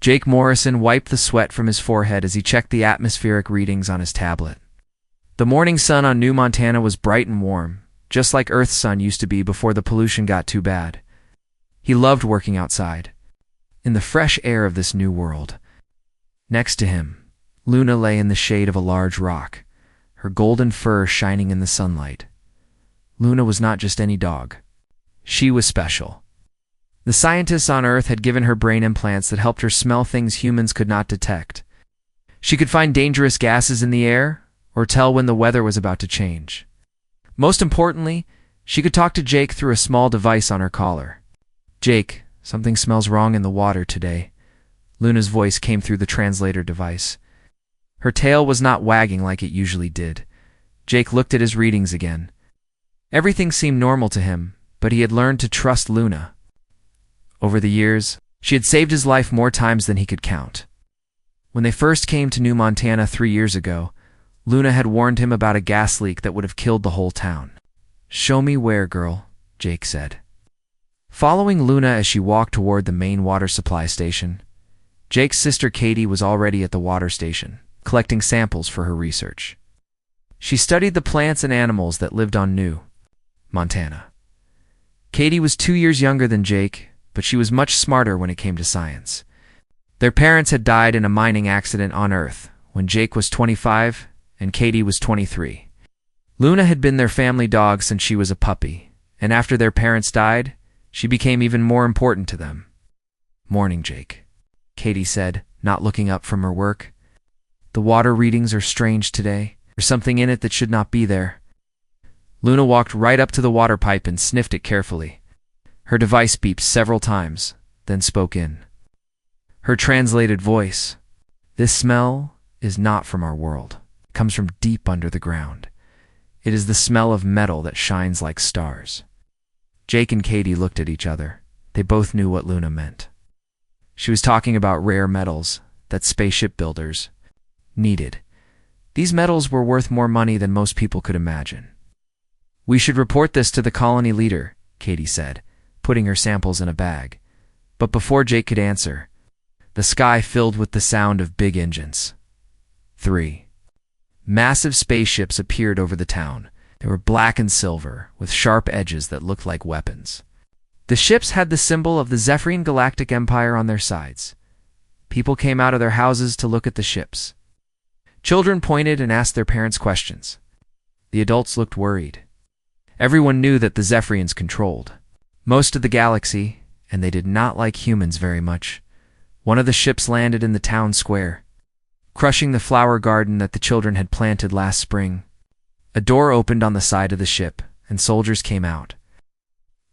Jake Morrison wiped the sweat from his forehead as he checked the atmospheric readings on his tablet. The morning sun on New Montana was bright and warm, just like Earth's sun used to be before the pollution got too bad. He loved working outside, in the fresh air of this new world. Next to him, Luna lay in the shade of a large rock, her golden fur shining in the sunlight. Luna was not just any dog. She was special. The scientists on Earth had given her brain implants that helped her smell things humans could not detect. She could find dangerous gases in the air, or tell when the weather was about to change. Most importantly, she could talk to Jake through a small device on her collar. "Jake, something smells wrong in the water today." Luna's voice came through the translator device. Her tail was not wagging like it usually did. Jake looked at his readings again. Everything seemed normal to him, but he had learned to trust Luna. Over the years, she had saved his life more times than he could count. When they first came to New Montana 3 years ago, Luna had warned him about a gas leak that would have killed the whole town. "Show me where, girl," Jake said. Following Luna as she walked toward the main water supply station, Jake's sister Katie was already at the water station, collecting samples for her research. She studied the plants and animals that lived on New Montana. Katie was 2 years younger than Jake, but she was much smarter when it came to science. Their parents had died in a mining accident on Earth when Jake was 25 and Katie was 23. Luna had been their family dog since she was a puppy, and after their parents died, she became even more important to them. "Morning, Jake," Katie said, not looking up from her work. "The water readings are strange today. There's something in it that should not be there." Luna walked right up to the water pipe and sniffed it carefully. Her device beeped several times, then spoke in. Her translated voice, "This smell is not from our world. It comes from deep under the ground. It is the smell of metal that shines like stars." Jake and Katie looked at each other. They both knew what Luna meant. She was talking about rare metals that spaceship builders needed. These metals were worth more money than most people could imagine. "We should report this to the colony leader," Katie said, putting her samples in a bag. But before Jake could answer, the sky filled with the sound of big engines. 3 massive spaceships appeared over the town. They were black and silver, with sharp edges that looked like weapons. The ships had the symbol of the Zephyrian Galactic Empire on their sides. People came out of their houses to look at the ships. Children pointed and asked their parents questions. The adults looked worried. Everyone knew that the Zephyrians controlled most of the galaxy, and they did not like humans very much. One of the ships landed in the town square, crushing the flower garden that the children had planted last spring. A door opened on the side of the ship, and soldiers came out.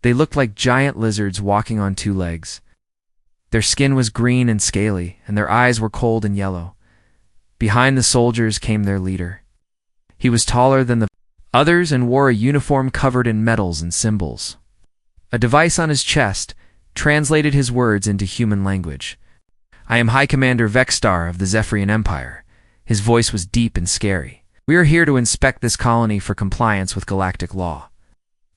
They looked like giant lizards walking on 2 legs. Their skin was green and scaly, and their eyes were cold and yellow. Behind the soldiers came their leader. He was taller than the others and wore a uniform covered in medals and symbols. A device on his chest translated his words into human language. "I am High Commander Vexstar of the Zephyrian Empire." His voice was deep and scary. "We are here to inspect this colony for compliance with galactic law."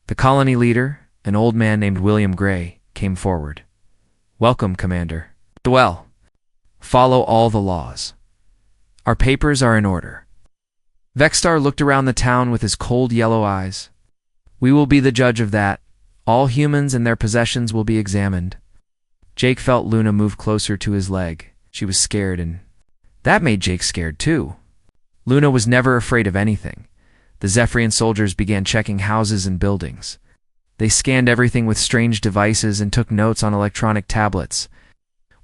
The colony leader, an old man named William Gray, came forward. "Welcome, Commander. Well, follow all the laws. Our papers are in order." Vexstar looked around the town with his cold yellow eyes. "We will be the judge of that. All humans and their possessions will be examined." Jake felt Luna move closer to his leg. She was scared, and that made Jake scared too. Luna was never afraid of anything. The Zephyrian soldiers began checking houses and buildings. They scanned everything with strange devices and took notes on electronic tablets.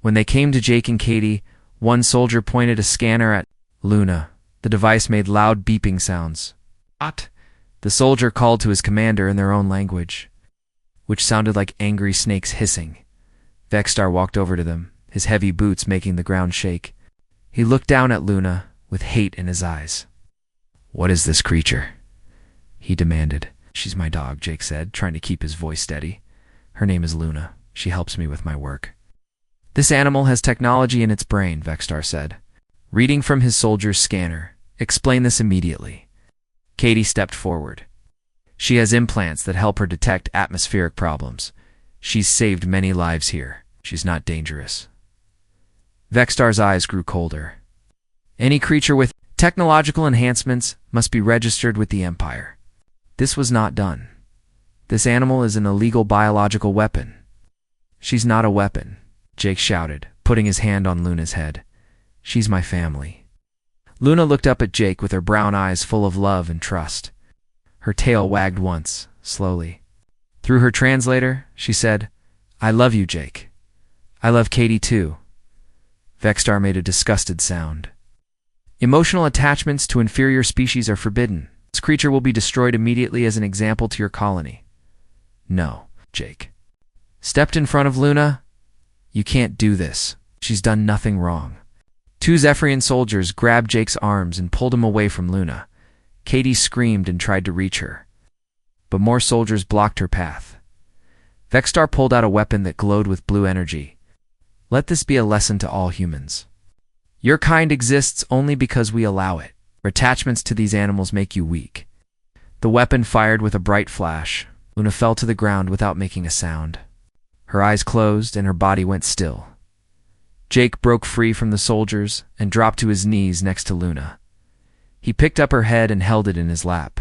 When they came to Jake and Katie, one soldier pointed a scanner at Luna. The device made loud beeping sounds. "What?" The soldier called to his commander in their own language, which sounded like angry snakes hissing. Vexstar walked over to them, his heavy boots making the ground shake. He looked down at Luna with hate in his eyes. "What is this creature?" he demanded. "She's my dog," Jake said, trying to keep his voice steady. "Her name is Luna. She helps me with my work." "This animal has technology in its brain," Vexstar said. Reading from his soldier's scanner, "Explain this immediately." Katie stepped forward. "She has implants that help her detect atmospheric problems. She's saved many lives here. She's not dangerous." Vextar's eyes grew colder. Any creature with technological enhancements must be registered with the Empire. This was not done. This animal is an illegal biological weapon. She's not a weapon, Jake shouted, putting his hand on Luna's head. She's my family. Luna looked up at Jake with her brown eyes full of love and trust. Her tail wagged once, slowly. Through her translator, she said, I love you, Jake. I love Katie too. Vextar made a disgusted sound. Emotional attachments to inferior species are forbidden. This creature will be destroyed immediately as an example to your colony. No, Jake. Stepped in front of Luna? You can't do this. She's done nothing wrong. Two Zephyrian soldiers grabbed Jake's arms and pulled him away from Luna. Katie screamed and tried to reach her. But more soldiers blocked her path. Vextar pulled out a weapon that glowed with blue energy. Let this be a lesson to all humans. Your kind exists only because we allow it. Attachments to these animals make you weak. The weapon fired with a bright flash. Luna fell to the ground without making a sound. Her eyes closed and her body went still. Jake broke free from the soldiers and dropped to his knees next to Luna. He picked up her head and held it in his lap.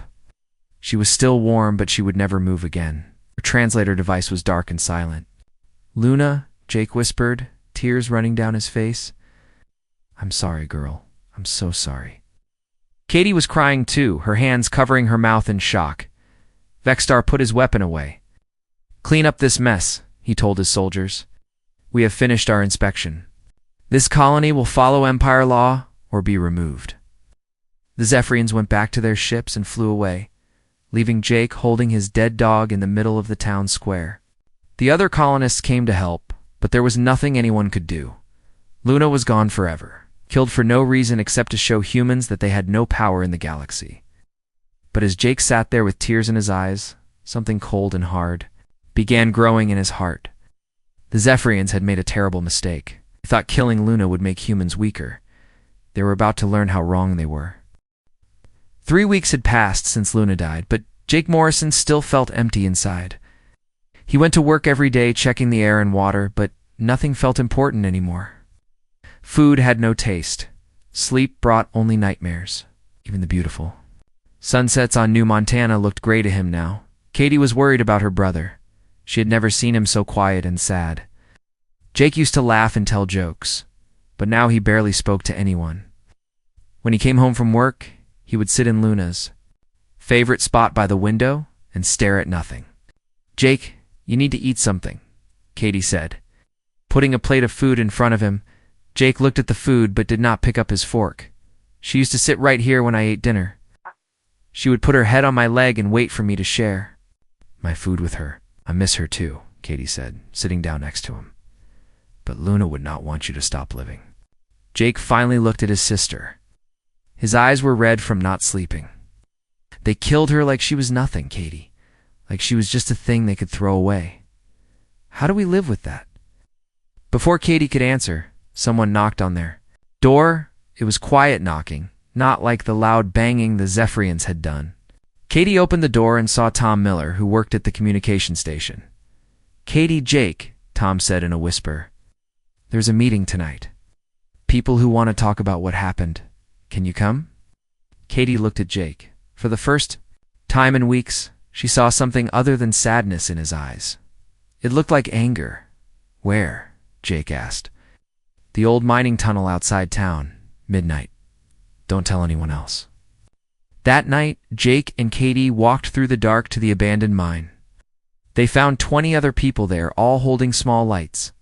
She was still warm, but she would never move again. Her translator device was dark and silent. Luna, Jake whispered, tears running down his face. I'm sorry, girl. I'm so sorry. Katie was crying too, her hands covering her mouth in shock. Vextar put his weapon away. Clean up this mess, he told his soldiers. We have finished our inspection. This colony will follow Empire law or be removed. The Zephyrians went back to their ships and flew away, leaving Jake holding his dead dog in the middle of the town square. The other colonists came to help, but there was nothing anyone could do. Luna was gone forever, killed for no reason except to show humans that they had no power in the galaxy. But as Jake sat there with tears in his eyes, something cold and hard began growing in his heart. The Zephyrians had made a terrible mistake. They thought killing Luna would make humans weaker. They were about to learn how wrong they were. 3 weeks had passed since Luna died, but Jake Morrison still felt empty inside. He went to work every day checking the air and water, but nothing felt important anymore. Food had no taste. Sleep brought only nightmares, even the beautiful. Sunsets on New Montana looked gray to him now. Katie was worried about her brother. She had never seen him so quiet and sad. Jake used to laugh and tell jokes, but now he barely spoke to anyone. When he came home from work, he would sit in Luna's favorite spot by the window and stare at nothing. Jake, you need to eat something, Katie said. Putting a plate of food in front of him, Jake looked at the food but did not pick up his fork. She used to sit right here when I ate dinner. She would put her head on my leg and wait for me to share my food with her. I miss her too, Katie said, sitting down next to him. But Luna would not want you to stop living. Jake finally looked at his sister. His eyes were red from not sleeping. They killed her like she was nothing, Katie. Like she was just a thing they could throw away. How do we live with that? Before Katie could answer, someone knocked on their door. It was quiet knocking, not like the loud banging the Zephyrians had done. Katie opened the door and saw Tom Miller, who worked at the communication station. Katie, Jake, Tom said in a whisper. There's a meeting tonight. People who want to talk about what happened. Can you come? Katie looked at Jake. For the first time in weeks, she saw something other than sadness in his eyes. It looked like anger. Where? Jake asked. The old mining tunnel outside town. Midnight. Don't tell anyone else. That night, Jake and Katie walked through the dark to the abandoned mine. They found 20 other people there, all holding small lights.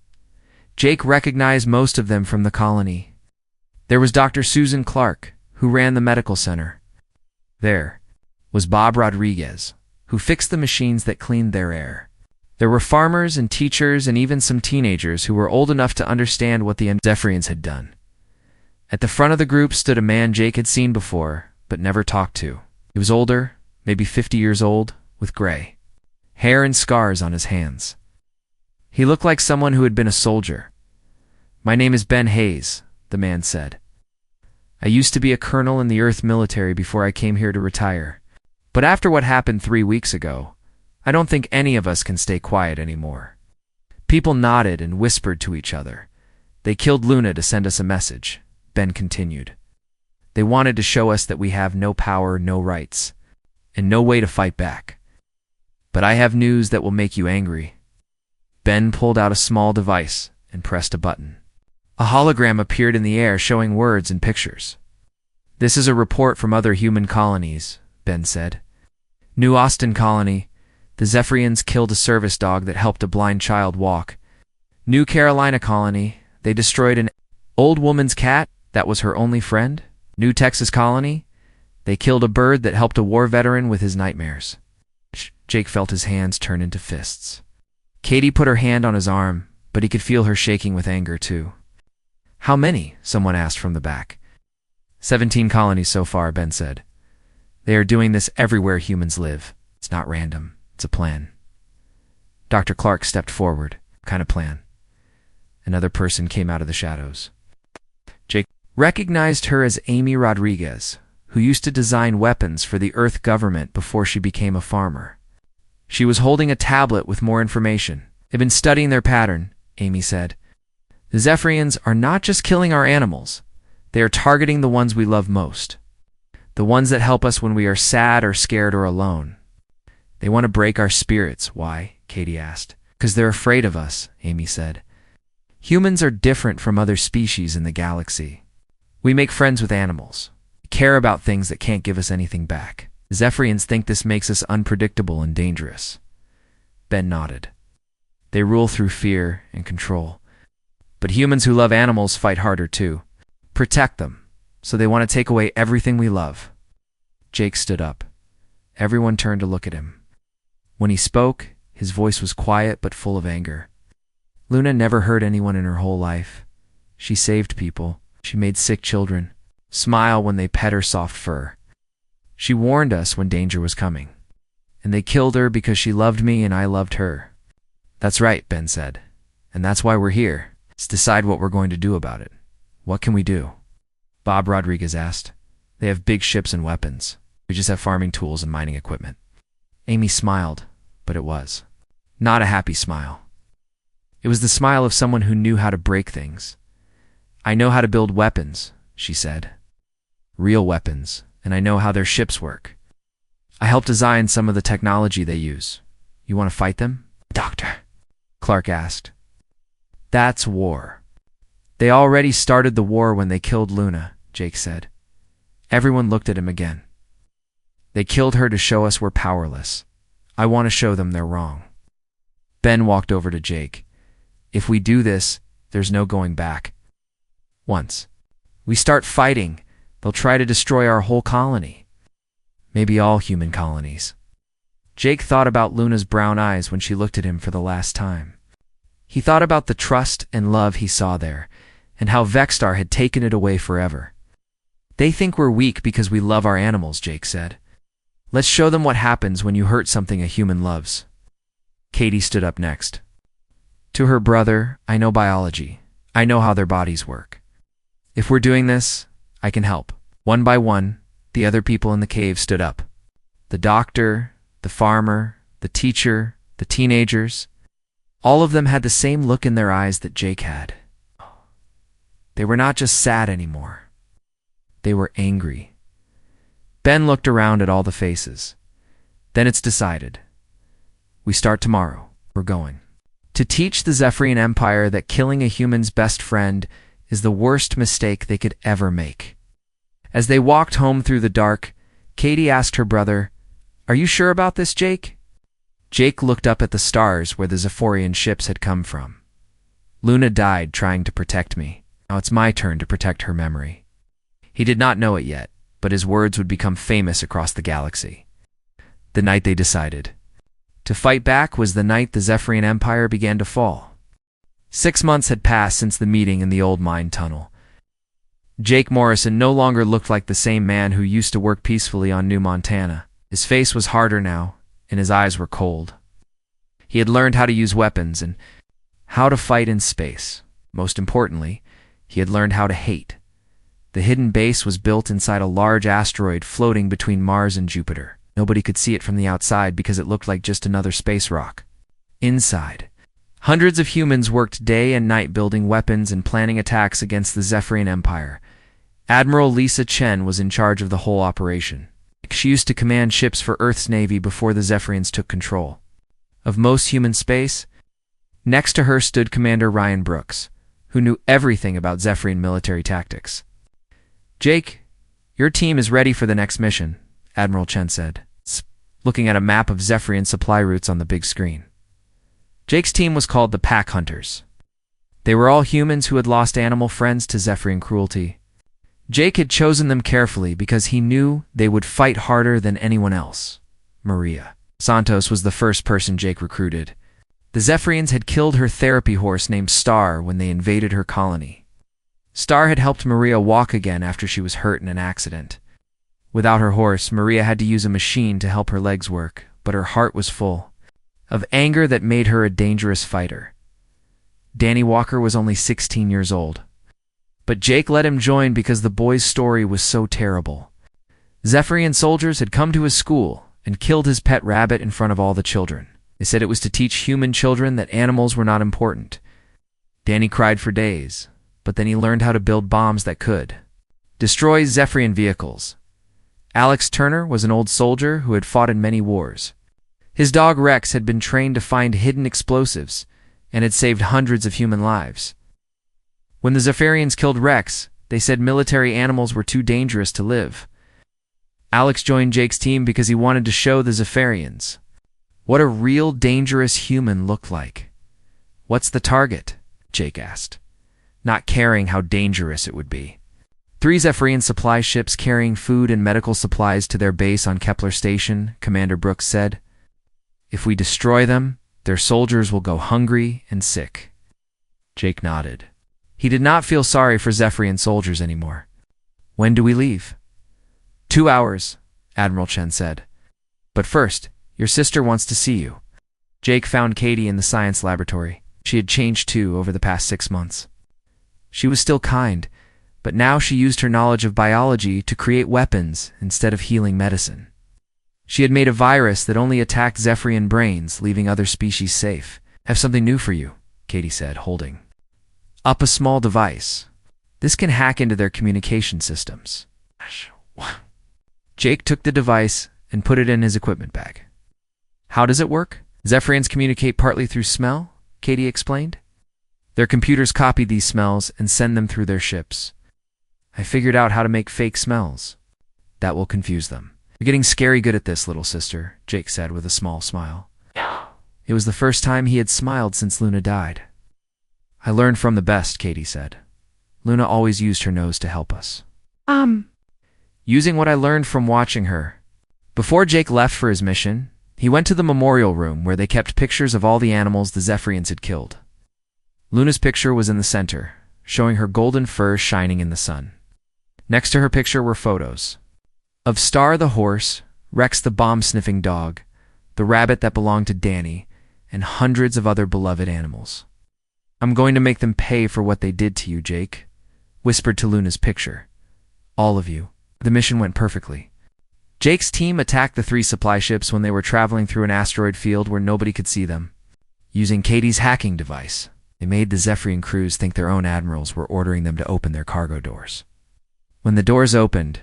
Jake recognized most of them from the colony. There was Dr. Susan Clark, who ran the medical center. There was Bob Rodriguez, who fixed the machines that cleaned their air. There were farmers and teachers and even some teenagers who were old enough to understand what the Zephyrians had done. At the front of the group stood a man Jake had seen before, but never talked to. He was older, maybe 50 years old, with gray hair and scars on his hands. He looked like someone who had been a soldier. My name is Ben Hayes, the man said. I used to be a colonel in the Earth military before I came here to retire. But after what happened 3 weeks ago, I don't think any of us can stay quiet anymore. People nodded and whispered to each other. They killed Luna to send us a message, Ben continued. They wanted to show us that we have no power, no rights, and no way to fight back. But I have news that will make you angry. Ben pulled out a small device and pressed a button. A hologram appeared in the air showing words and pictures. This is a report from other human colonies, Ben said. New Austin colony. The Zephyrians killed a service dog that helped a blind child walk. New Carolina colony. They destroyed an old woman's cat that was her only friend. New Texas colony. They killed a bird that helped a war veteran with his nightmares. Jake felt his hands turn into fists. Katie put her hand on his arm, but he could feel her shaking with anger too. How many? Someone asked from the back. 17 colonies so far, Ben said. They are doing this everywhere humans live. It's not random. It's a plan. Dr. Clark stepped forward. What kind of plan? Another person came out of the shadows. Jake recognized her as Amy Rodriguez, who used to design weapons for the Earth government before she became a farmer. She was holding a tablet with more information. They've been studying their pattern, Amy said. The Zephyrians are not just killing our animals. They are targeting the ones we love most. The ones that help us when we are sad or scared or alone. They want to break our spirits. Why? Katie asked. Because they're afraid of us, Amy said. Humans are different from other species in the galaxy. We make friends with animals. We care about things that can't give us anything back. The Zephyrians think this makes us unpredictable and dangerous. Ben nodded. They rule through fear and control. But humans who love animals fight harder too. Protect them. So they want to take away everything we love. Jake stood up. Everyone turned to look at him. When he spoke, his voice was quiet but full of anger. Luna never hurt anyone in her whole life. She saved people. She made sick children smile when they pet her soft fur. She warned us when danger was coming. And they killed her because she loved me and I loved her. That's right, Ben said. And that's why we're here. Let's decide what we're going to do about it. What can we do? Bob Rodriguez asked. They have big ships and weapons. We just have farming tools and mining equipment. Amy smiled, but it was not a happy smile. It was the smile of someone who knew how to break things. I know how to build weapons, she said. Real weapons, and I know how their ships work. I helped design some of the technology they use. You want to fight them? Doctor, Clark asked. That's war. They already started the war when they killed Luna, Jake said. Everyone looked at him again. They killed her to show us we're powerless. I want to show them they're wrong. Ben walked over to Jake. If we do this, there's no going back. Once we start fighting, they'll try to destroy our whole colony. Maybe all human colonies. Jake thought about Luna's brown eyes when she looked at him for the last time. He thought about the trust and love he saw there, and how Vexstar had taken it away forever. They think we're weak because we love our animals, Jake said. Let's show them what happens when you hurt something a human loves. Katie stood up next. To her brother, I know biology. I know how their bodies work. If we're doing this, I can help. One by one, the other people in the cave stood up. The doctor, the farmer, the teacher, the teenagers. All of them had the same look in their eyes that Jake had. They were not just sad anymore. They were angry. Ben looked around at all the faces. Then it's decided. We start tomorrow. We're going. To teach the Zephyrian Empire that killing a human's best friend is the worst mistake they could ever make. As they walked home through the dark, Katie asked her brother, Are you sure about this, Jake? Jake looked up at the stars where the Zephyrian ships had come from. Luna died trying to protect me. Now it's my turn to protect her memory. He did not know it yet, but his words would become famous across the galaxy. The night they decided. To fight back was the night the Zephyrian Empire began to fall. 6 months had passed since the meeting in the old mine tunnel. Jake Morrison no longer looked like the same man who used to work peacefully on New Montana. His face was harder now, and his eyes were cold. He had learned how to use weapons and how to fight in space. Most importantly, he had learned how to hate. The hidden base was built inside a large asteroid floating between Mars and Jupiter. Nobody could see it from the outside because it looked like just another space rock. Inside, Hundreds of humans worked day and night building weapons and planning attacks against the Zephyrian Empire. Admiral Lisa Chen was in charge of the whole operation. She used to command ships for Earth's Navy before the Zephyrians took control of most human space. Next to her stood Commander Ryan Brooks, who knew everything about Zephyrian military tactics. "Jake, your team is ready for the next mission," Admiral Chen said, looking at a map of Zephyrian supply routes on the big screen. Jake's team was called the Pack Hunters. They were all humans who had lost animal friends to Zephyrian cruelty. Jake had chosen them carefully because he knew they would fight harder than anyone else. Maria Santos was the first person Jake recruited. The Zephyrians had killed her therapy horse named Star when they invaded her colony. Star had helped Maria walk again after she was hurt in an accident. Without her horse, Maria had to use a machine to help her legs work, but her heart was full of anger that made her a dangerous fighter. Danny Walker was only 16 years old. But Jake let him join because the boy's story was so terrible. Zephyrian soldiers had come to his school and killed his pet rabbit in front of all the children. They said it was to teach human children that animals were not important. Danny cried for days, but then he learned how to build bombs that could destroy Zephyrian vehicles. Alex Turner was an old soldier who had fought in many wars. His dog Rex had been trained to find hidden explosives and had saved hundreds of human lives. When the Zephyrians killed Rex, they said military animals were too dangerous to live. Alex joined Jake's team because he wanted to show the Zephyrians what a real dangerous human looked like. "What's the target?" Jake asked, not caring how dangerous it would be. 3 Zephyrian supply ships carrying food and medical supplies to their base on Kepler Station, Commander Brooks said. "If we destroy them, their soldiers will go hungry and sick." Jake nodded. He did not feel sorry for Zephyrian soldiers anymore. "When do we leave?" 2 hours, Admiral Chen said. "But first, your sister wants to see you." Jake found Katie in the science laboratory. She had changed too over the past 6 months. She was still kind, but now she used her knowledge of biology to create weapons instead of healing medicine. She had made a virus that only attacked Zephyrian brains, leaving other species safe. "Have something new for you," Katie said, holding up a small device. "This can hack into their communication systems." Jake took the device and put it in his equipment bag. "How does it work?" "Zephyrians communicate partly through smell," Katie explained. "Their computers copy these smells and send them through their ships. I figured out how to make fake smells. That will confuse them." "You're getting scary good at this, little sister," Jake said with a small smile. It was the first time he had smiled since Luna died. "I learned from the best," Katie said. "Luna always used her nose to help us." Using what I learned from watching her." Before Jake left for his mission, he went to the memorial room where they kept pictures of all the animals the Zephyrians had killed. Luna's picture was in the center, showing her golden fur shining in the sun. Next to her picture were photos of Star the horse, Rex the bomb-sniffing dog, the rabbit that belonged to Danny, and hundreds of other beloved animals. "I'm going to make them pay for what they did to you, Jake," whispered to Luna's picture. "All of you." The mission went perfectly. Jake's team attacked the 3 supply ships when they were traveling through an asteroid field where nobody could see them. Using Katie's hacking device, they made the Zephyrian crews think their own admirals were ordering them to open their cargo doors. When the doors opened,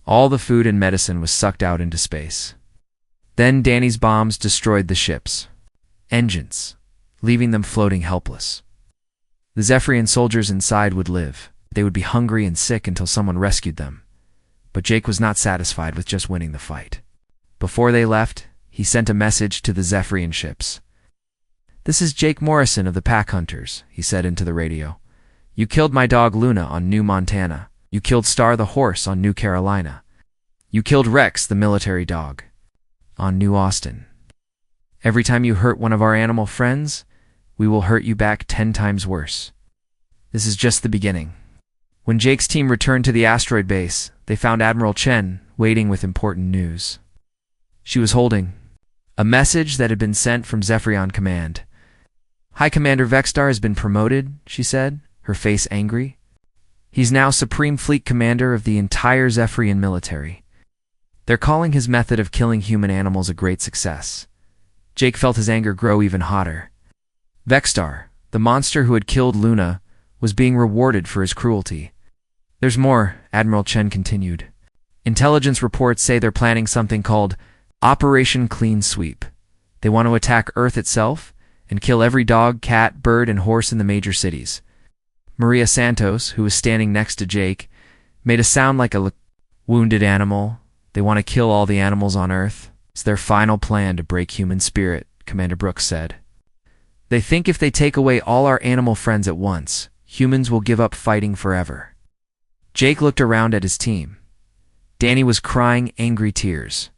all the food and medicine was sucked out into space. Then Danny's bombs destroyed the ships' engines, leaving them floating helpless. The Zephyrian soldiers inside would live. They would be hungry and sick until someone rescued them. But Jake was not satisfied with just winning the fight. Before they left, he sent a message to the Zephyrian ships. "This is Jake Morrison of the Pack Hunters," he said into the radio. "You killed my dog Luna on New Montana. You killed Star the horse on New Carolina. You killed Rex the military dog on New Austin. Every time you hurt one of our animal friends, we will hurt you back 10 times worse. This is just the beginning." When Jake's team returned to the asteroid base, they found Admiral Chen waiting with important news. She was holding a message that had been sent from Zephyrian Command. "High Commander Vexstar has been promoted," she said, her face angry. "He's now Supreme Fleet Commander of the entire Zephyrian military. They're calling his method of killing human animals a great success." Jake felt his anger grow even hotter. Vexstar, the monster who had killed Luna, was being rewarded for his cruelty. There's more, Admiral Chen continued. Intelligence reports say they're planning something called Operation Clean Sweep. They want to attack Earth itself and kill every dog, cat, bird, and horse in the major cities. Maria Santos, who was standing next to Jake, made a sound like a wounded animal. They want to kill all the animals on Earth. It's their final plan to break human spirit, Commander Brooks said. They think if they take away all our animal friends at once, humans will give up fighting forever. Jake looked around at his team. Danny was crying angry tears.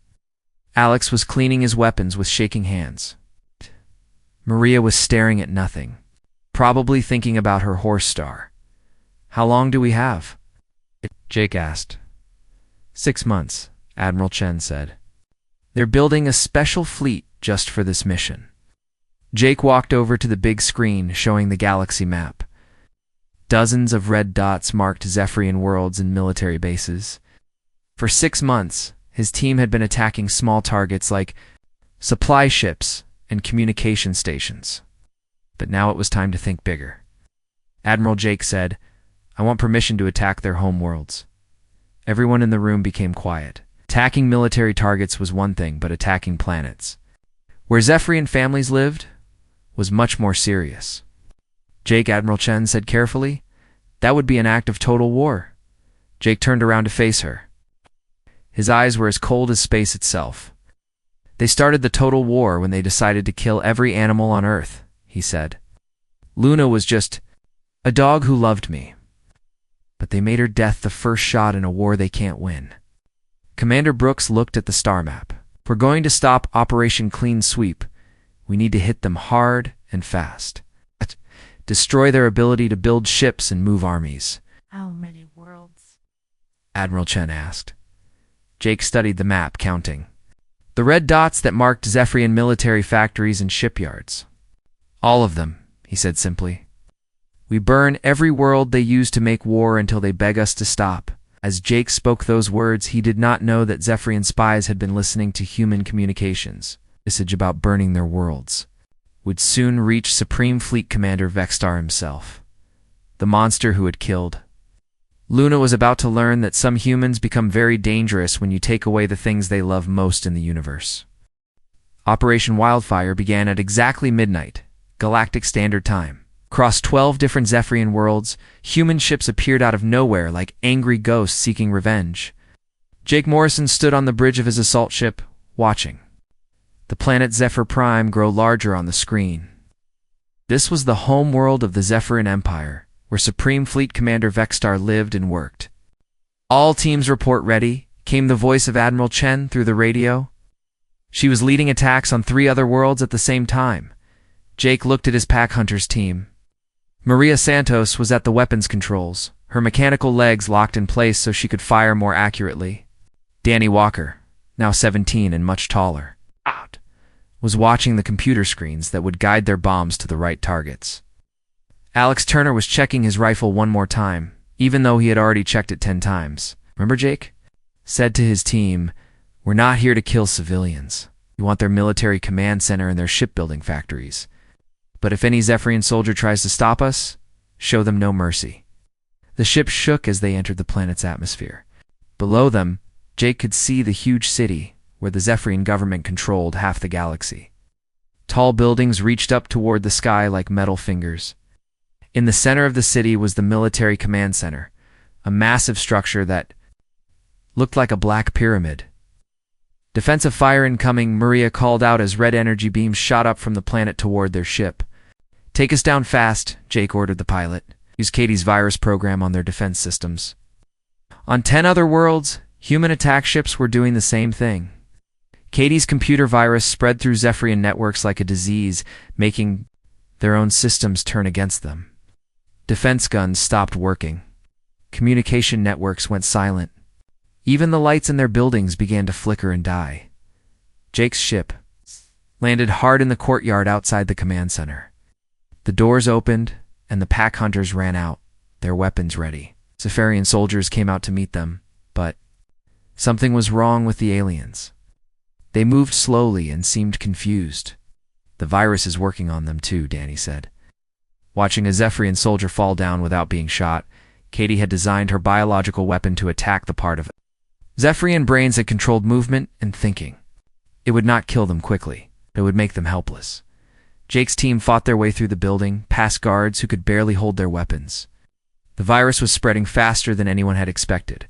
Alex was cleaning his weapons with shaking hands. Maria was staring at nothing, probably thinking about her horse star. How long do we have? Jake asked. 6 months, Admiral Chen said. They're building a special fleet just for this mission. Jake walked over to the big screen showing the galaxy map. Dozens of red dots marked Zephyrian worlds and military bases. For 6 months, his team had been attacking small targets like supply ships and communication stations. But now it was time to think bigger. Admiral Jake said, I want permission to attack their home worlds. Everyone in the room became quiet. Attacking military targets was one thing, but attacking planets, where Zephyrian families lived, was much more serious. Jake, Admiral Chen said carefully, that would be an act of total war. Jake turned around to face her. His eyes were as cold as space itself. They started the total war when they decided to kill every animal on Earth, he said. Luna was just a dog who loved me. But they made her death the first shot in a war they can't win. Commander Brooks looked at the star map. If we're going to stop Operation Clean Sweep, we need to hit them hard and fast. Destroy their ability to build ships and move armies. How many worlds? Admiral Chen asked. Jake studied the map, counting the red dots that marked Zephyrian military factories and shipyards. All of them, he said simply. We burn every world they use to make war until they beg us to stop. As Jake spoke those words, he did not know that Zephyrian spies had been listening to human communications. Message about burning their worlds would soon reach Supreme Fleet Commander Vexstar himself, the monster who had killed. Luna was about to learn that some humans become very dangerous when you take away the things they love most in the universe. Operation Wildfire began at exactly midnight, Galactic Standard Time. Across 12 different Zephyrian worlds, human ships appeared out of nowhere like angry ghosts seeking revenge. Jake Morrison stood on the bridge of his assault ship, watching the planet Zephyr Prime grow larger on the screen. This was the home world of the Zephyrian Empire, where Supreme Fleet Commander Vexstar lived and worked. All teams report ready, came the voice of Admiral Chen through the radio. She was leading attacks on 3 other worlds at the same time. Jake looked at his pack hunters team. Maria Santos was at the weapons controls, her mechanical legs locked in place so she could fire more accurately. Danny Walker, now 17 and much taller, was watching the computer screens that would guide their bombs to the right targets. Alex Turner was checking his rifle one more time, even though he had already checked it 10 times. Remember, Jake? Said to his team, we're not here to kill civilians. We want their military command center and their shipbuilding factories. But if any Zephyrian soldier tries to stop us, show them no mercy. The ship shook as they entered the planet's atmosphere. Below them, Jake could see the huge city, where the Zephyrian government controlled half the galaxy. Tall buildings reached up toward the sky like metal fingers. In the center of the city was the military command center, a massive structure that looked like a black pyramid. Defensive fire incoming, Maria called out as red energy beams shot up from the planet toward their ship. Take us down fast, Jake ordered the pilot. Use Katie's virus program on their defense systems. On 10 other worlds, human attack ships were doing the same thing. Katie's computer virus spread through Zephyrian networks like a disease, making their own systems turn against them. Defense guns stopped working. Communication networks went silent. Even the lights in their buildings began to flicker and die. Jake's ship landed hard in the courtyard outside the command center. The doors opened, and the pack hunters ran out, their weapons ready. Zephyrian soldiers came out to meet them, but something was wrong with the aliens. They moved slowly and seemed confused. The virus is working on them too, Danny said. Watching a Zephyrian soldier fall down without being shot, Katie had designed her biological weapon to attack the part of it. Zephyrian brains had controlled movement and thinking. It would not kill them quickly, but it would make them helpless. Jake's team fought their way through the building, past guards who could barely hold their weapons. The virus was spreading faster than anyone had expected.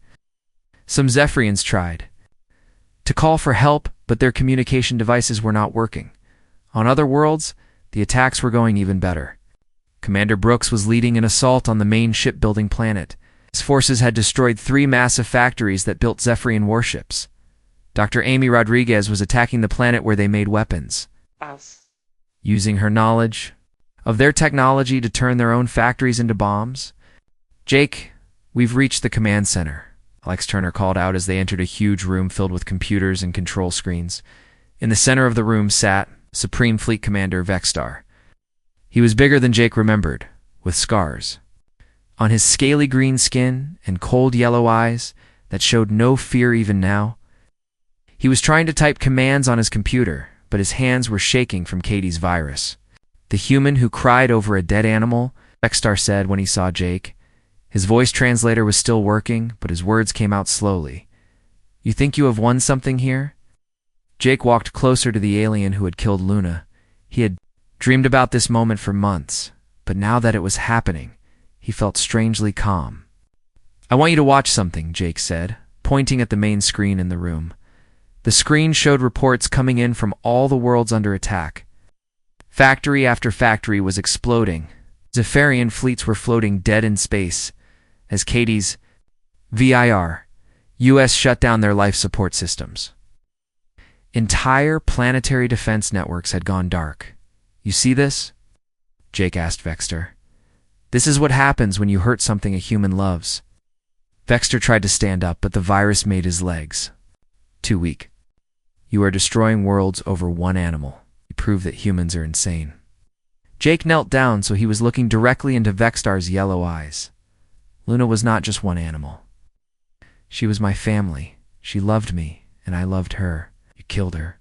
Some Zephyrians tried to call for help, but their communication devices were not working. On other worlds, the attacks were going even better. Commander Brooks was leading an assault on the main shipbuilding planet. His forces had destroyed 3 massive factories that built Zephyrian warships. Dr. Amy Rodriguez was attacking the planet where they made weapons, using her knowledge of their technology to turn their own factories into bombs. Jake, we've reached the command center, Alex Turner called out as they entered a huge room filled with computers and control screens. In the center of the room sat Supreme Fleet Commander Vexstar. He was bigger than Jake remembered, with scars on his scaly green skin and cold yellow eyes that showed no fear even now. He was trying to type commands on his computer, but his hands were shaking from Katie's virus. The human who cried over a dead animal, Vexstar said when he saw Jake. His voice translator was still working, but his words came out slowly. You think you have won something here? Jake walked closer to the alien who had killed Luna. He had dreamed about this moment for months, but now that it was happening, he felt strangely calm. I want you to watch something, Jake said, pointing at the main screen in the room. The screen showed reports coming in from all the worlds under attack. Factory after factory was exploding. Zephyrian fleets were floating dead in space as Katie's VIR, US shut down their life support systems. Entire planetary defense networks had gone dark. You see this? Jake asked Vexter. This is what happens when you hurt something a human loves. Vexter tried to stand up, but the virus made his legs too weak. You are destroying worlds over one animal. You prove that humans are insane. Jake knelt down so he was looking directly into Vexstar's yellow eyes. Luna was not just one animal. She was my family. She loved me, and I loved her. You killed her.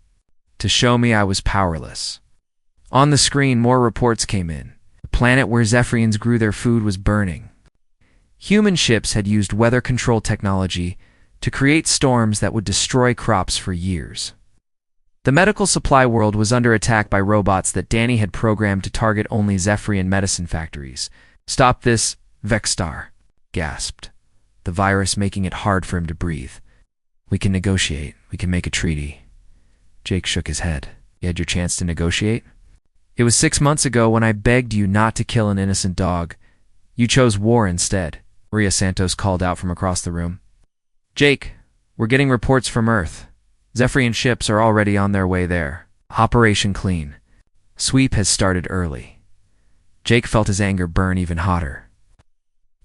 To show me I was powerless. On the screen, more reports came in. The planet where Zephyrians grew their food was burning. Human ships had used weather control technology to create storms that would destroy crops for years. The medical supply world was under attack by robots that Danny had programmed to target only Zephyrian medicine factories. Stop this, Vexstar, gasped, the virus making it hard for him to breathe. We can negotiate. We can make a treaty. Jake shook his head. You had your chance to negotiate? It was 6 months ago when I begged you not to kill an innocent dog. You chose war instead, Maria Santos called out from across the room. Jake, we're getting reports from Earth. Zephyrian ships are already on their way there. Operation Clean. Sweep has started early. Jake felt his anger burn even hotter.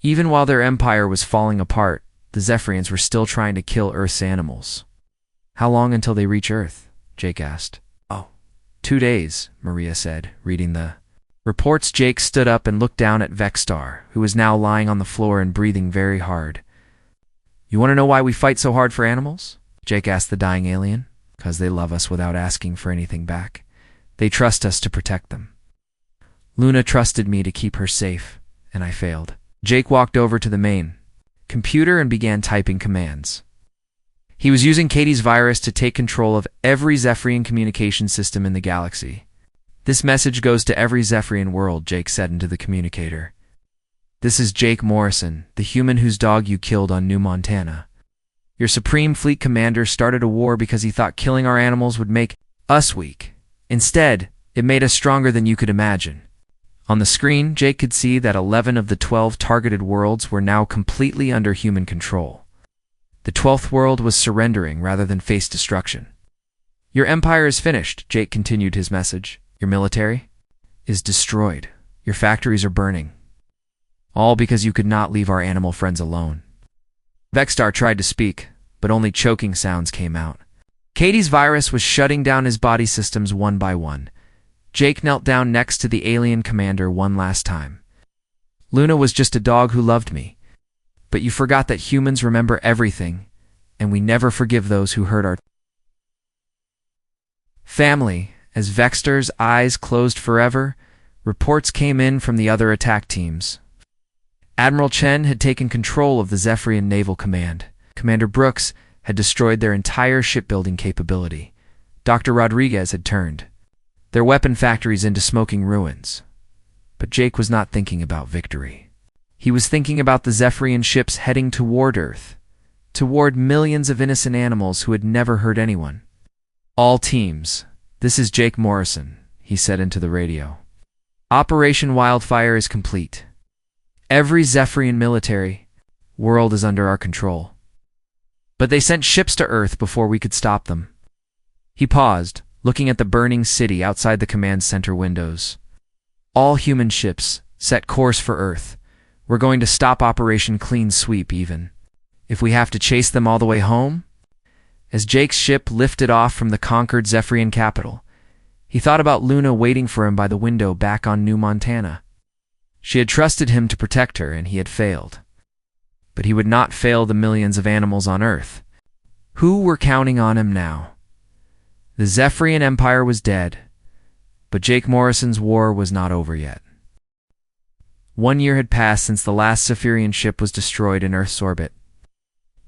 Even while their empire was falling apart, the Zephyrians were still trying to kill Earth's animals. How long until they reach Earth? Jake asked. 2 days, Maria said, reading the reports. Jake stood up and looked down at Vexstar, who was now lying on the floor and breathing very hard. You want to know why we fight so hard for animals? Jake asked the dying alien. Because they love us without asking for anything back. They trust us to protect them. Luna trusted me to keep her safe, and I failed. Jake walked over to the main computer and began typing commands. He was using Katie's virus to take control of every Zephyrian communication system in the galaxy. This message goes to every Zephyrian world, Jake said into the communicator. This is Jake Morrison, the human whose dog you killed on New Montana. Your Supreme Fleet Commander started a war because he thought killing our animals would make us weak. Instead, it made us stronger than you could imagine. On the screen, Jake could see that 11 of the 12 targeted worlds were now completely under human control. The 12th world was surrendering rather than face destruction. Your empire is finished, Jake continued his message. Your military is destroyed. Your factories are burning. All because you could not leave our animal friends alone. Vexstar tried to speak, but only choking sounds came out. Katie's virus was shutting down his body systems one by one. Jake knelt down next to the alien commander one last time. Luna was just a dog who loved me. But you forgot that humans remember everything, and we never forgive those who hurt our family, As Vexter's eyes closed forever, reports came in from the other attack teams. Admiral Chen had taken control of the Zephyrian Naval Command. Commander Brooks had destroyed their entire shipbuilding capability. Dr. Rodriguez had turned their weapon factories into smoking ruins. But Jake was not thinking about victory. He was thinking about the Zephyrian ships heading toward Earth, toward millions of innocent animals who had never hurt anyone. "All teams, this is Jake Morrison," he said into the radio. "Operation Wildfire is complete. Every Zephyrian military world is under our control. But they sent ships to Earth before we could stop them." He paused, looking at the burning city outside the command center windows. "All human ships, set course for Earth. We're going to stop Operation Clean Sweep even if we have to chase them all the way home." As Jake's ship lifted off from the conquered Zephyrian capital, he thought about Luna waiting for him by the window back on New Montana. She had trusted him to protect her, and he had failed. But he would not fail the millions of animals on Earth. Who were counting on him now? The Zephyrian Empire was dead, but Jake Morrison's war was not over yet. 1 year had passed since the last Zephyrian ship was destroyed in Earth's orbit.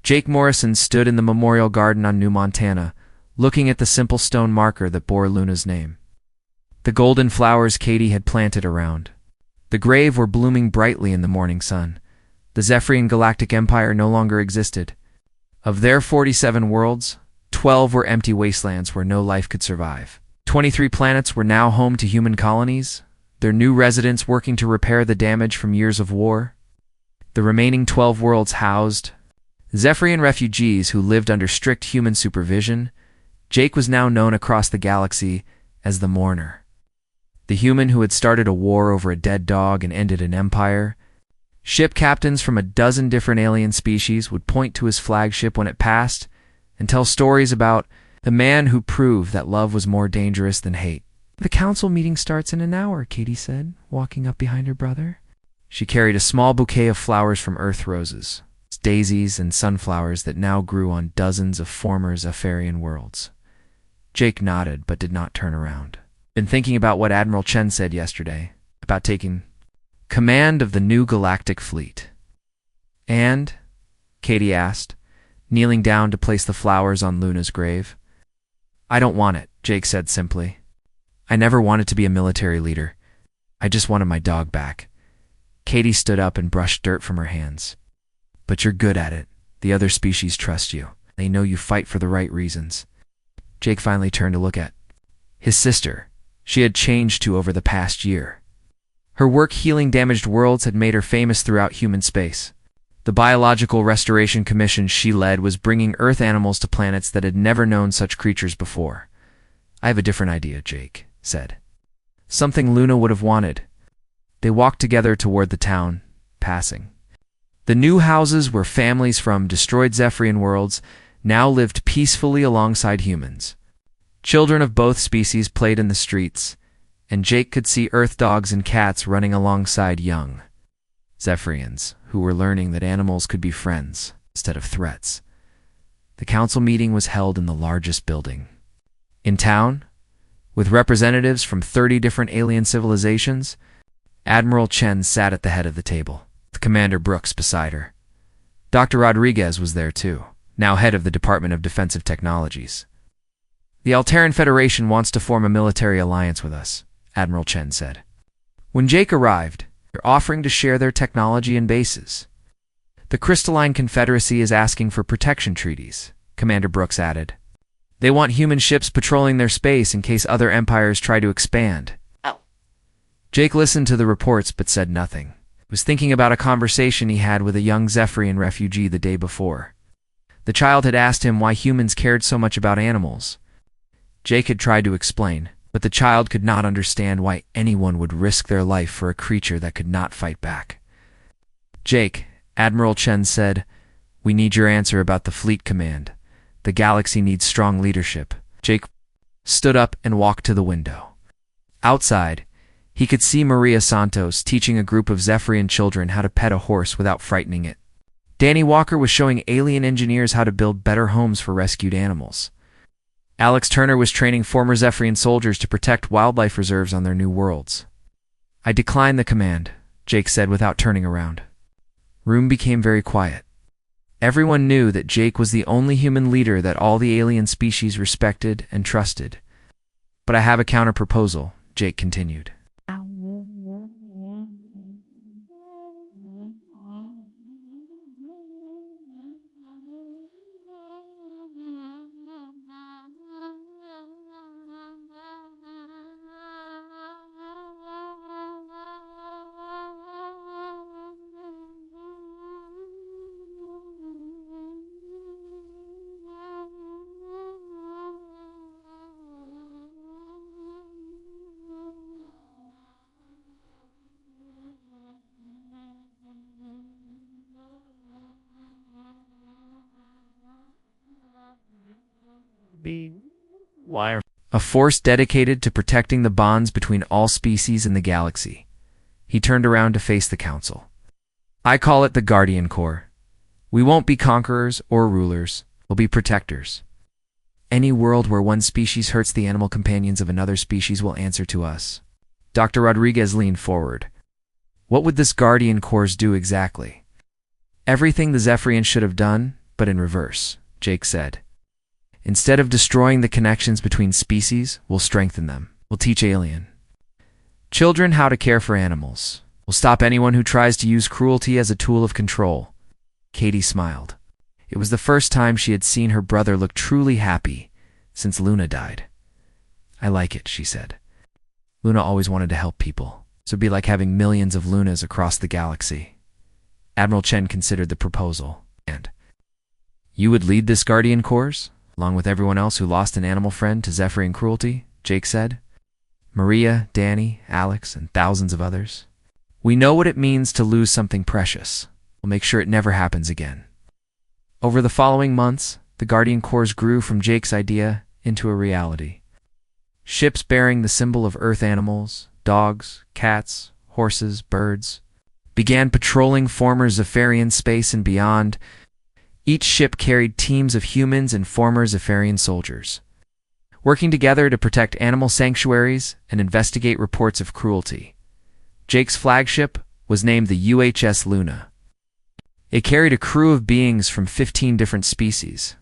Jake Morrison stood in the memorial garden on New Montana, looking at the simple stone marker that bore Luna's name. The golden flowers Katie had planted around the grave were blooming brightly in the morning sun. The Zephyrian Galactic Empire no longer existed. Of their 47 worlds, 12 were empty wastelands where no life could survive. 23 planets were now home to human colonies, their new residents working to repair the damage from years of war. The remaining 12 worlds housed Zephyrian refugees who lived under strict human supervision. Jake was now known across the galaxy as the Mourner, the human who had started a war over a dead dog and ended an empire. Ship captains from a dozen different alien species would point to his flagship when it passed and tell stories about the man who proved that love was more dangerous than hate. "The council meeting starts in an hour," Katie said, walking up behind her brother. She carried a small bouquet of flowers from Earth roses, daisies and sunflowers that now grew on dozens of former Zephyrian worlds. Jake nodded but did not turn around. "Been thinking about what Admiral Chen said yesterday, about taking command of the new galactic fleet." "And?" Katie asked, kneeling down to place the flowers on Luna's grave. "I don't want it," Jake said simply. "I never wanted to be a military leader. I just wanted my dog back." Katie stood up and brushed dirt from her hands. "But you're good at it. The other species trust you. They know you fight for the right reasons." Jake finally turned to look at his sister. She had changed too over the past year. Her work healing damaged worlds had made her famous throughout human space. The Biological Restoration Commission she led was bringing Earth animals to planets that had never known such creatures before. "I have a different idea," Jake said. "Something Luna would have wanted." They walked together toward the town, passing the new houses where families from destroyed Zephyrian worlds now lived peacefully alongside humans. Children of both species played in the streets, and Jake could see Earth dogs and cats running alongside young Zephyrians who were learning that animals could be friends instead of threats. The council meeting was held in the largest building in town, with representatives from 30 different alien civilizations. Admiral Chen sat at the head of the table, with Commander Brooks beside her. Dr. Rodriguez was there too, now head of the Department of Defensive Technologies. "The Alteran Federation wants to form a military alliance with us," Admiral Chen said. When Jake arrived, they're offering to share their technology and bases. "The Crystalline Confederacy is asking for protection treaties," Commander Brooks added. "They want human ships patrolling their space in case other empires try to expand." Oh. Jake listened to the reports but said nothing. He was thinking about a conversation he had with a young Zephyrian refugee the day before. The child had asked him why humans cared so much about animals. Jake had tried to explain, but the child could not understand why anyone would risk their life for a creature that could not fight back. "Jake," Admiral Chen said, "we need your answer about the fleet command. The galaxy needs strong leadership." Jake stood up and walked to the window. Outside, he could see Maria Santos teaching a group of Zephyrian children how to pet a horse without frightening it. Danny Walker was showing alien engineers how to build better homes for rescued animals. Alex Turner was training former Zephyrian soldiers to protect wildlife reserves on their new worlds. I declined the command, Jake said without turning around. Room became very quiet. Everyone knew that Jake was the only human leader that all the alien species respected and trusted. But I have a counter-proposal, Jake continued. A force dedicated to protecting the bonds between all species in the galaxy. He turned around to face the council. I call it the Guardian Corps. We won't be conquerors or rulers, we'll be protectors. Any world where one species hurts the animal companions of another species will answer to us. Dr. Rodriguez leaned forward. What would this Guardian Corps do exactly? Everything the Zephyrians should have done, but in reverse, Jake said. Instead of destroying the connections between species, we'll strengthen them. We'll teach alien children how to care for animals. We'll stop anyone who tries to use cruelty as a tool of control. Katie smiled. It was the first time she had seen her brother look truly happy since Luna died. I like it, she said. Luna always wanted to help people, so it'd be like having millions of Lunas across the galaxy. Admiral Chen considered the proposal, and you would lead this Guardian Corps? Along with everyone else who lost an animal friend to Zephyrian cruelty, Jake said. Maria, Danny, Alex, and thousands of others. We know what it means to lose something precious. We'll make sure it never happens again. Over the following months, the Guardian Corps grew from Jake's idea into a reality. Ships bearing the symbol of Earth animals, dogs, cats, horses, birds, began patrolling former Zephyrian space and beyond. Each ship carried teams of humans and former Zephyrian soldiers, working together to protect animal sanctuaries and investigate reports of cruelty. Jake's flagship was named the UHS Luna. It carried a crew of beings from 15 different species.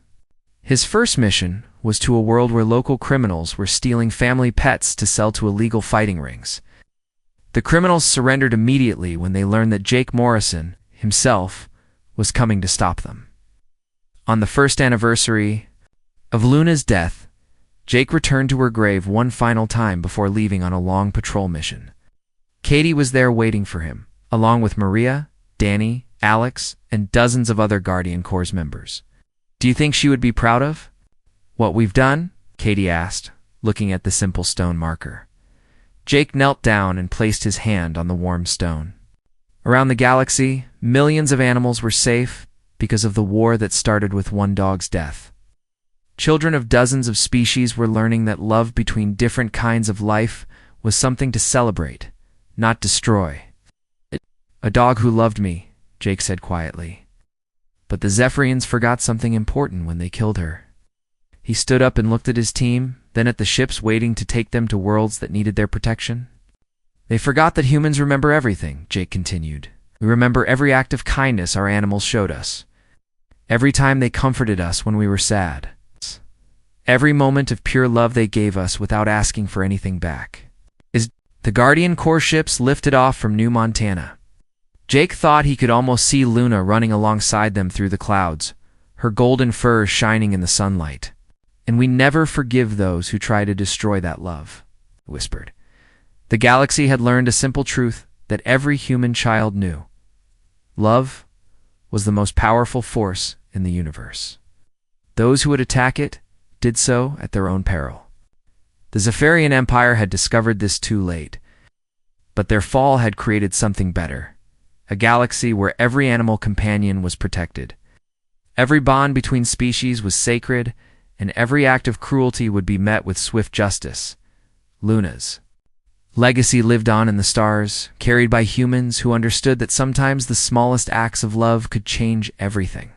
His first mission was to a world where local criminals were stealing family pets to sell to illegal fighting rings. The criminals surrendered immediately when they learned that Jake Morrison, himself, was coming to stop them. On the first anniversary of Luna's death, Jake returned to her grave one final time before leaving on a long patrol mission. Katie was there waiting for him, along with Maria, Danny, Alex, and dozens of other Guardian Corps members. Do you think she would be proud of what we've done? Katie asked, looking at the simple stone marker. Jake knelt down and placed his hand on the warm stone. Around the galaxy, millions of animals were safe because of the war that started with one dog's death. Children of dozens of species were learning that love between different kinds of life was something to celebrate, not destroy. A dog who loved me, Jake said quietly. But the Zephyrians forgot something important when they killed her. He stood up and looked at his team, then at the ships waiting to take them to worlds that needed their protection. They forgot that humans remember everything, Jake continued. We remember every act of kindness our animals showed us. Every time they comforted us when we were sad. Every moment of pure love they gave us without asking for anything back. The Guardian Corps ships lifted off from New Montana. Jake thought he could almost see Luna running alongside them through the clouds, her golden fur shining in the sunlight. And we never forgive those who try to destroy that love, he whispered. The galaxy had learned a simple truth that every human child knew. Love was the most powerful force in the universe. Those who would attack it did so at their own peril. The Zephyrian Empire had discovered this too late, but their fall had created something better, a galaxy where every animal companion was protected. Every bond between species was sacred, and every act of cruelty would be met with swift justice. Luna's legacy lived on in the stars, carried by humans who understood that sometimes the smallest acts of love could change everything.